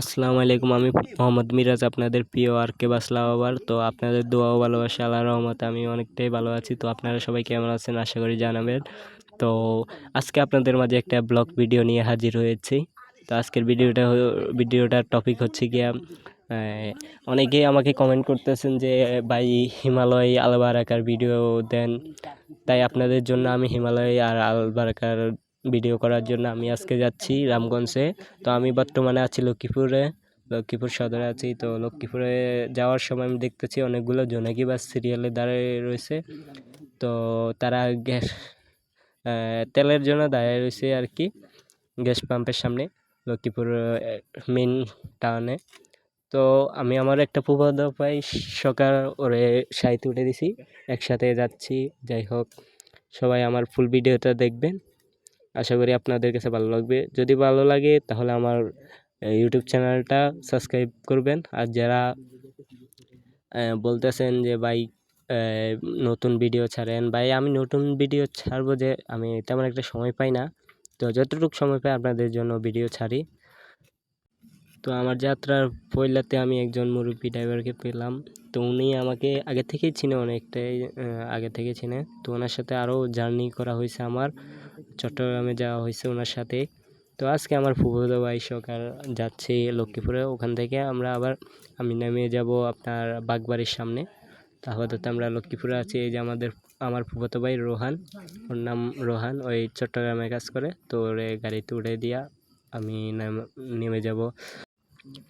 আসসালামু আলাইকুম। আমি মোহাম্মদ মিরাজ, আপনাদের প্রিয় আর কে বাসলাম আবার। তো আপনাদের দোয়া ও ভালোবাসা, আল্লাহর রহমতে আমি অনেকটাই ভালো আছি। তো আপনারা সবাই কেমন আছেন আশা করি জানাবেন। তো আজকে আপনাদের মাঝে একটা ব্লগ ভিডিও নিয়ে হাজির হয়েছি। তো আজকের ভিডিওটার টপিক হচ্ছে গিয়া অনেকেই আমাকে কমেন্ট করতেছেন যে ভাই হিমালয় আলবারাকার ভিডিও দেন। তাই আপনাদের জন্য আমি হিমালয় আর আলবারাকার ভিডিও করার জন্য আমি আজকে যাচ্ছি রামগঞ্জে। তো আমি বর্তমানে আছি লক্ষ্মীপুর সদরে আছি। তো লক্ষ্মীপুরে যাওয়ার সময় আমি দেখতেছি অনেকগুলো জোনাকি বাস সিরিয়ালে দাঁড়িয়ে রয়েছে। তো তারা গ্যাস তেলের জন্য দাঁড়িয়ে রয়েছে আর কি, গ্যাস পাম্পের সামনে, লক্ষ্মীপুর মেন টাউনে। তো আমি আমার একটা ফুফাতো ভাই সকাল ওরে সাইতে উঠে দিছি, একসাথে যাচ্ছি। যাই হোক, সবাই আমার ফুল ভিডিওটা দেখবেন, আশা করি আপনাদের কাছে ভালো লাগবে। যদি ভালো লাগে তাহলে আমার ইউটিউব চ্যানেলটা সাবস্ক্রাইব করবেন। আর যারা বলতেছেন যে ভাই নতুন ভিডিও ছাড়েন, ভাই আমি নতুন ভিডিও ছাড়বো, যে আমি তেমন একটা সময় পাই না। তো যতটুকু সময় পাই আপনাদের জন্য ভিডিও ছাড়ি। তো আমার যাত্রার পয়লাতে আমি একজন মুরব্বী ড্রাইভারকে পেলাম। তো উনি আমাকে আগে থেকেই চিনে, অনেকটাই আগে থেকে চিনে। তো ওনার সাথে আরও জার্নি করা হয়েছে, আমার চট্টগ্রামে যাওয়া হয়েছে ওনার সাথে। তো আজকে আমার ফুফাতো ভাই সকাল যাচ্ছে লক্ষ্মীপুরে, ওখান থেকে আমি নেমে যাব আপনার বাগবাড়ির সামনে। তাহলে তো আমরা লক্ষ্মীপুরে আছি। এই যে আমার ফুফাতো ভাই রোহান, ওর নাম রোহান, ওই চট্টগ্রামে কাজ করে। তো ওরে গাড়িতে উঠে দিয়া আমি নেমে যাব।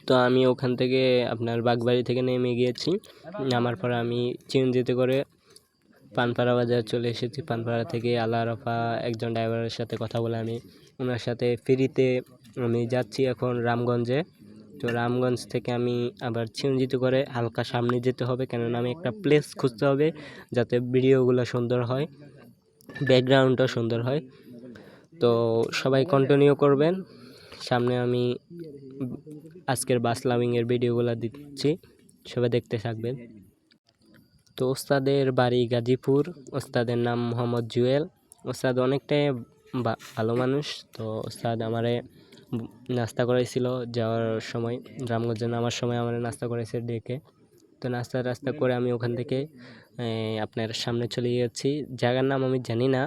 তো আমি ওখান থেকে আপনার বাগবাড়ি থেকে নেমে গিয়েছি। নামার পর আমি চিরঞ্জিতে করে পানপাড়া বাজার চলে এসেছি। পানপাড়া থেকে আল্লাহ রফা একজন ড্রাইভারের সাথে কথা বলে আমি ওনার সাথে ফ্রিতে আমি যাচ্ছি এখন রামগঞ্জে। তো রামগঞ্জ থেকে আমি আবার চিরঞ্জিতে করে হালকা সামনে যেতে হবে, কেননা আমি একটা প্লেস খুঁজতে হবে যাতে ভিডিওগুলো সুন্দর হয়, ব্যাকগ্রাউন্ডটাও সুন্দর হয়। তো সবাই কন্টিনিউ করবেন। সামনে আমি আজকের বাস লাভিংয়ের ভিডিওগুলো দিচ্ছি, সবাই দেখতে থাকবেন। তো ওস্তাদের বাড়ি গাজীপুর, ওস্তাদের নাম মোহাম্মদ জুয়েল। ওস্তাদ অনেকটাই ভালো মানুষ। তো ওস্তাদ আমারে নাস্তা করাইছিল যাওয়ার সময়, রামগঞ্জে নামার সময় আমার নাস্তা করাইছে ডেকে। তো নাস্তা করে আমি ওখান থেকে আপনার সামনে চলে গিয়েছি। জায়গার নাম আমি জানি না।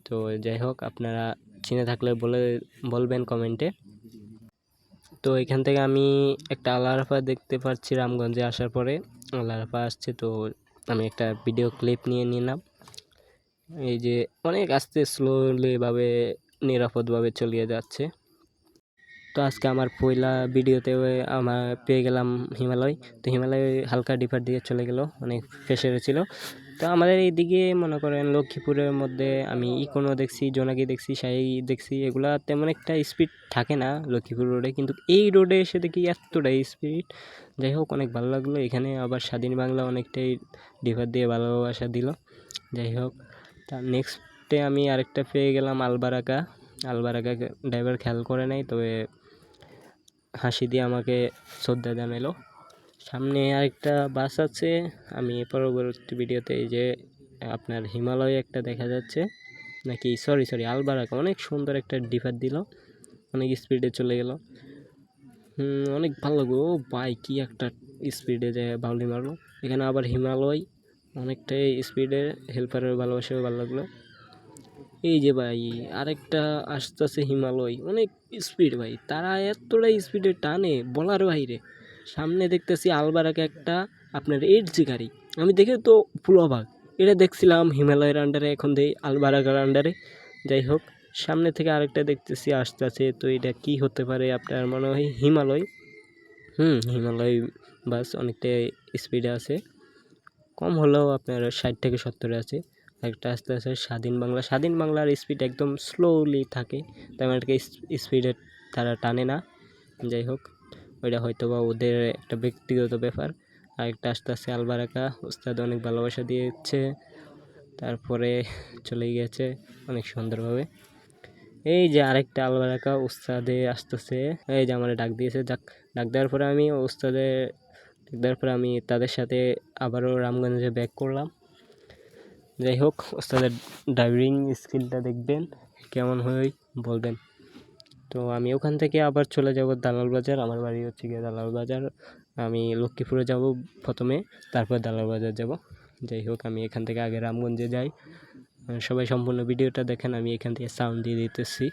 তো যাই হোক, আপনারা চিনে থাকলে বলবেন কমেন্টে। তো এখান থেকে আমি একটা আল্লাহ রাফা দেখতে পাচ্ছি রামগঞ্জে আসার পরে। আল্লাহ রাফা আসছে, তো আমি একটা ভিডিও ক্লিপ নিয়ে নিলাম। এই যে অনেক আস্তে স্লোলিভাবে নিরাপদভাবে চলিয়ে যাচ্ছে। তো আজকে আমার পয়লা ভিডিওতে আমার পেয়ে গেলাম হিমালয়। তো হিমালয় হালকা ডিপার দিয়ে চলে গেল, অনেক প্রেশারে ছিল। তো আমাদের এইদিকে মনে করেন লক্ষ্মীপুরের মধ্যে আমি ইকোনো দেখছি, জোনাকি দেখছি, শাহী দেখছি, এগুলা তেমন একটা স্পিড থাকে না লক্ষ্মীপুর রোডে, কিন্তু এই রোডে এসে দেখি এতটাই স্পিড। যাই হোক, অনেক ভালো লাগলো। এখানে আবার স্বাধীন বাংলা অনেকটাই ডিপার দিয়ে ভালোবাসা দিল। যাই হোক, তার নেক্সটে আমি আরেকটা পেয়ে গেলাম আলবারাকা। ড্রাইভার খেয়াল করে নাই, তবে হাসি দিয়ে আমাকে শ্রদ্ধা জানালো। সামনে আরেকটা বাস আছে। আমি পরবর্তী ভিডিওতে এই যে আপনার হিমালয় একটা দেখা যাচ্ছে, নাকি সরি আলবারাকা, অনেক সুন্দর একটা ডিপার দিল, অনেক স্পিডে চলে গেল। অনেক ভালো লাগলো। ও ভাই, কি একটা স্পিডে যায় বাউলি মারলো। এখানে আবার হিমালয় অনেকটাই স্পিডে, হেল্পারের ভালোবাসাও ভালো লাগলো। এই যে ভাই আরেকটা আসতেছে হিমালয়, অনেক স্পিড ভাই, তারা এতটাই স্পিডে টানে বলার বাইরে। সামনে দেখতেছি আলবারাকে একটা আপনার 8G গাড়ি, আমি দেখে তো ফুল অবাক। এটা দেখছিলাম হিমালয়ের আন্ডারে, এখন দেখি আলবারাকার আন্ডারে। যাই হোক, সামনে থেকে আরেকটা দেখতেছি আসতেছে। তো এটা কি হতে পারে? আপনার মনে হয় হিমালয়। হিমালয় বাস অনেকটাই স্পিডে আছে, কম হলেও আপনার 60 থেকে 70 আছে। একটা আস্তে আস্তে স্বাধীন বাংলার স্পিড একদম স্লোলি থাকে, তেমন একটা স্পিডে তারা টানে না। যাই হোক, ওইটা হয়তো বা ওদের একটা ব্যক্তিগত ব্যাপার। আরেকটা আস্তে আস্তে আলবারাকা, ওস্তাদ অনেক ভালোবাসা দিয়েছে, তারপরে চলে গিয়েছে অনেক সুন্দরভাবে। এই যে আরেকটা আলবারাকা উস্তাদে আসতেছে, এই যে আমার ডাক দিয়েছে। ডাক দেওয়ার পরে আমি তাদের সাথে আবারও রামগঞ্জে ব্যাক করলাম। যাই হোক, ওস্তাদের ড্রাইভিং স্কিলটা দেখবেন কেমন হয় বলবেন। তো আমি ওখান থেকে আবার চলে যাব দালাল বাজার। আমার বাড়ি হচ্ছে গিয়ে দালাল বাজার। আমি লক্ষ্মীপুরে যাব প্রথমে, তারপর দালাল বাজার যাব। যাই হোক, আমি এখান থেকে আগে রামগঞ্জে যাই। সবাই সম্পূর্ণ ভিডিওটা দেখেন, আমি এখান থেকে সাউন্ড দিয়ে দিতেছি।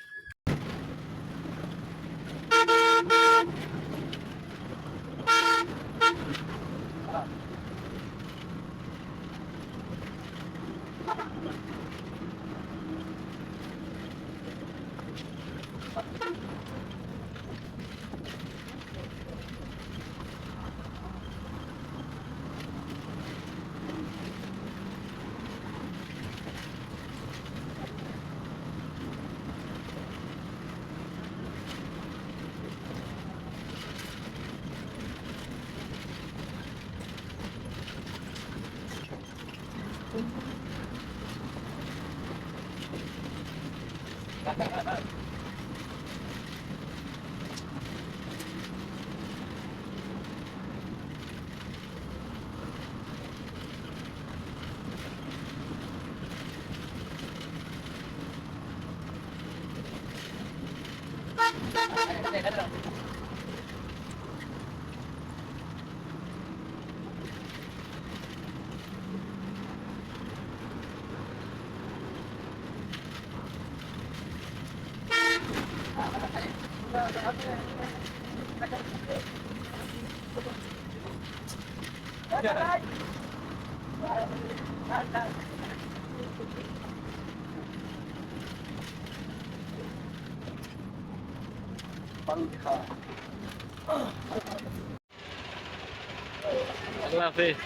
আল্লাহ হাফেজ।